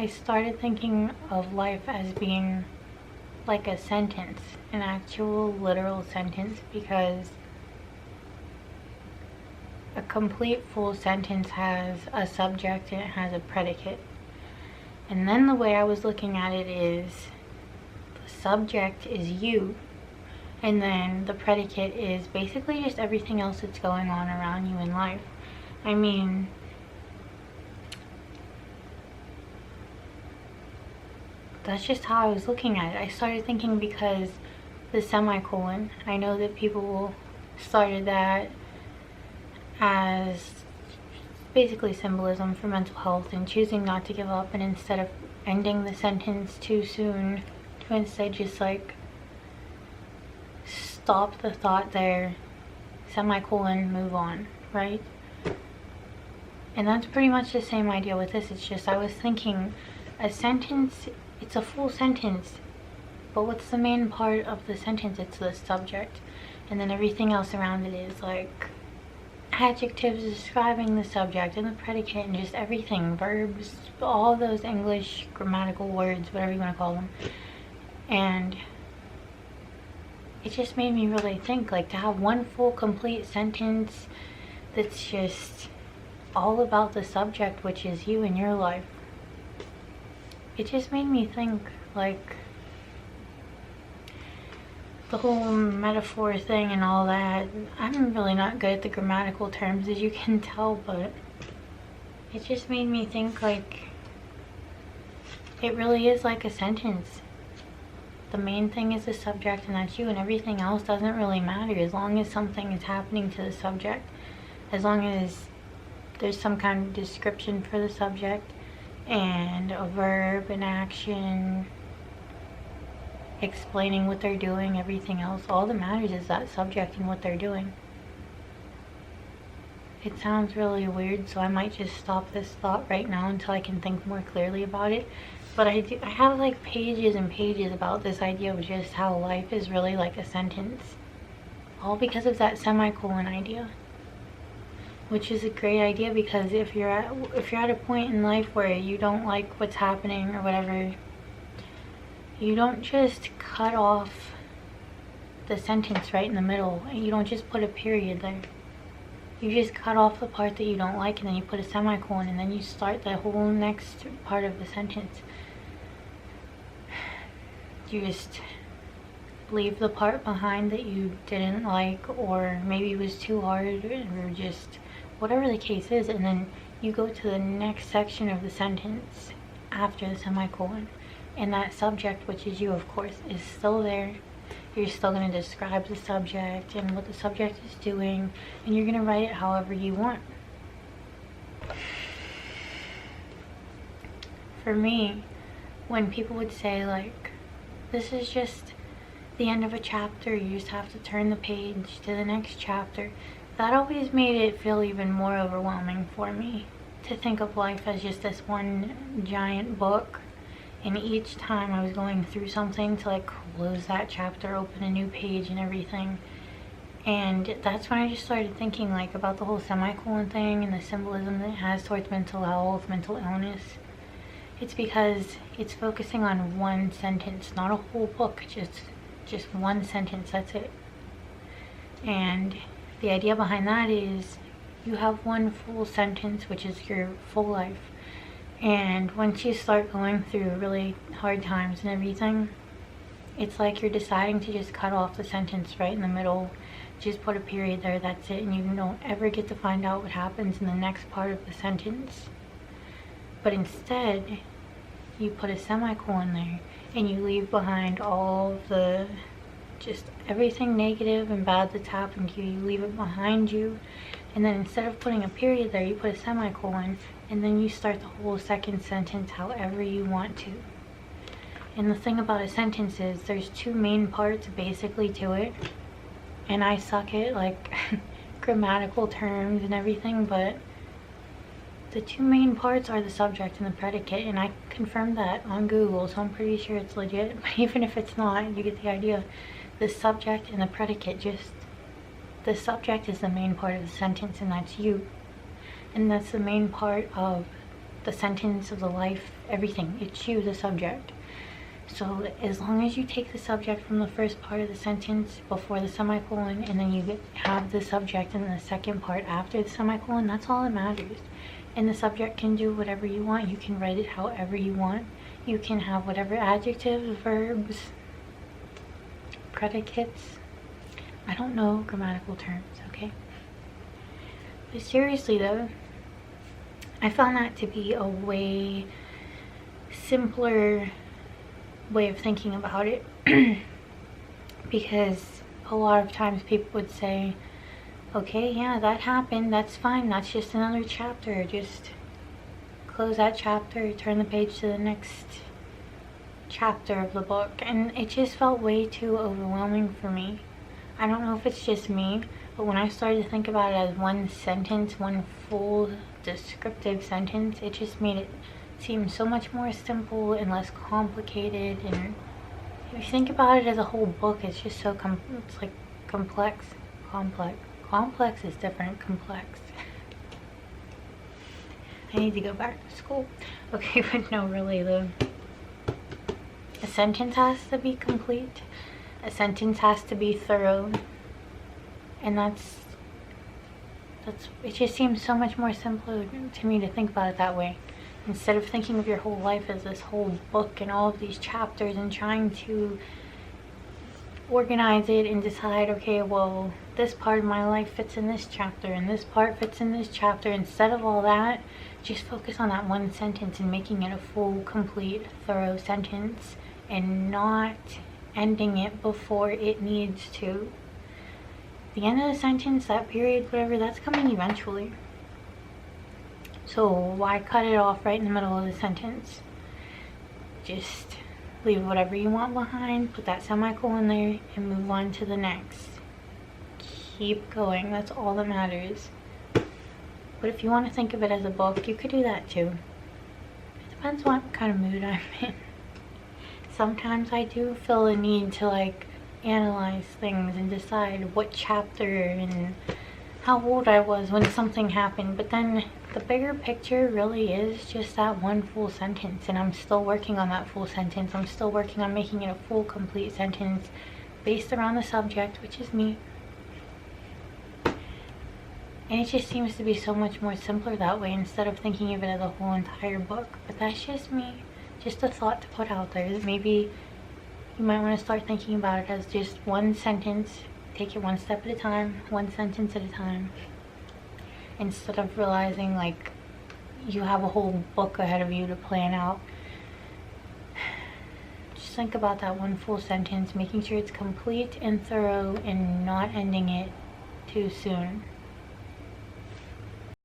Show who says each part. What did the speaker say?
Speaker 1: I started thinking of life as being like a sentence, an actual literal sentence, because a complete full sentence has a subject and it has a predicate. And then the way I was looking at it is the subject is you, and then the predicate is basically just everything else that's going on around you in life. I mean, that's just how I was looking at it. I started thinking because the semicolon, I know that people started that as basically symbolism for mental health and choosing not to give up, and instead of ending the sentence too soon, to instead just like stop the thought there, semicolon, move on, right? And that's pretty much the same idea with this. It's just I was thinking a sentence, it's a full sentence, but what's the main part of the sentence? It's the subject, and then everything else around it is like adjectives describing the subject and the predicate and just everything, verbs, all those English grammatical words, whatever you want to call them. And it just made me really think, like, to have one full complete sentence that's just all about the subject, which is you and your life. It just made me think, like, the whole metaphor thing and all that. I'm really not good at the grammatical terms, as you can tell, but it just made me think, like, it really is like a sentence. The main thing is the subject, and that's you, and everything else doesn't really matter as long as something is happening to the subject, as long as there's some kind of description for the subject and a verb, an action, explaining what they're doing. Everything else, all that matters is that subject and what they're doing. It sounds really weird, so I might just stop this thought right now until I can think more clearly about it. But I have like pages and pages about this idea of just how life is really like a sentence, all because of that semicolon idea, which is a great idea, because if you're at a point in life where you don't like what's happening or whatever, you don't just cut off the sentence right in the middle. You don't just put a period there. You just cut off the part that you don't like, and then you put a semicolon, and then you start the whole next part of the sentence. You just leave the part behind that you didn't like, or maybe it was too hard, or just whatever the case is, and then you go to the next section of the sentence after the semicolon. And that subject, which is you, of course, is still there. You're still going to describe the subject and what the subject is doing, and you're going to write it however you want. For me, when people would say, like, this is just the end of a chapter, you just have to turn the page to the next chapter, that always made it feel even more overwhelming for me, to think of life as just this one giant book. And each time I was going through something to like close that chapter, open a new page and everything. And that's when I just started thinking like about the whole semicolon thing and the symbolism that it has towards mental health, mental illness. It's because it's focusing on one sentence, not a whole book, just one sentence, that's it. And the idea behind that is you have one full sentence, which is your full life. And once you start going through really hard times and everything, it's like you're deciding to just cut off the sentence right in the middle, just put a period there, that's it, and you don't ever get to find out what happens in the next part of the sentence. But instead, you put a semicolon there, and you leave behind all of the, just everything negative and bad that's happened to you, you leave it behind you. And then instead of putting a period there, you put a semicolon, and then you start the whole second sentence however you want to. And the thing about a sentence is there's two main parts basically to it, and I suck at like grammatical terms and everything, but the two main parts are the subject and the predicate, and I confirmed that on Google, so I'm pretty sure it's legit. But even if it's not, you get the idea. The subject and the predicate, just the subject is the main part of the sentence, and that's you. And that's the main part of the sentence of the life, everything. It's you, the subject. So as long as you take the subject from the first part of the sentence before the semicolon, and then you have the subject in the second part after the semicolon, that's all that matters. And the subject can do whatever you want. You can write it however you want. You can have whatever adjectives, verbs, predicates. I don't know grammatical terms, okay? But seriously though, I found that to be a way simpler way of thinking about it. Because a lot of times people would say, okay, yeah, that happened, that's fine, that's just another chapter, just close that chapter, turn the page to the next chapter of the book. And it just felt way too overwhelming for me. I don't know if it's just me, but when I started to think about it as one sentence, one full descriptive sentence, it just made it seem so much more simple and less complicated. And if you think about it as a whole book, it's just so it's like complex. Complex is different, complex. I need to go back to school. Okay, but no, really though. A sentence has to be complete. A sentence has to be thorough. And it just seems so much more simpler to me to think about it that way. Instead of thinking of your whole life as this whole book and all of these chapters and trying to organize it and decide, okay, well, this part of my life fits in this chapter and this part fits in this chapter. Instead of all that, just focus on that one sentence and making it a full, complete, thorough sentence and not ending it before it needs to. The end of the sentence, that period, whatever, that's coming eventually. So why cut it off right in the middle of the sentence? Just leave whatever you want behind, put that semicolon there, and move on to the next. Keep going, that's all that matters. But if you want to think of it as a book, you could do that too. It depends what kind of mood I'm in. Sometimes I do feel the need to like analyze things and decide what chapter and how old I was when something happened, but then the bigger picture really is just that one full sentence, and I'm still working on that full sentence. I'm still working on making it a full, complete sentence based around the subject, which is me. And it just seems to be so much more simpler that way instead of thinking of it as a whole entire book. But that's just me, just a thought to put out there that maybe you might want to start thinking about it as just one sentence. Take it one step at a time, one sentence at a time, instead of realizing like you have a whole book ahead of you to plan out. Just think about that one full sentence, making sure it's complete and thorough and not ending it too soon.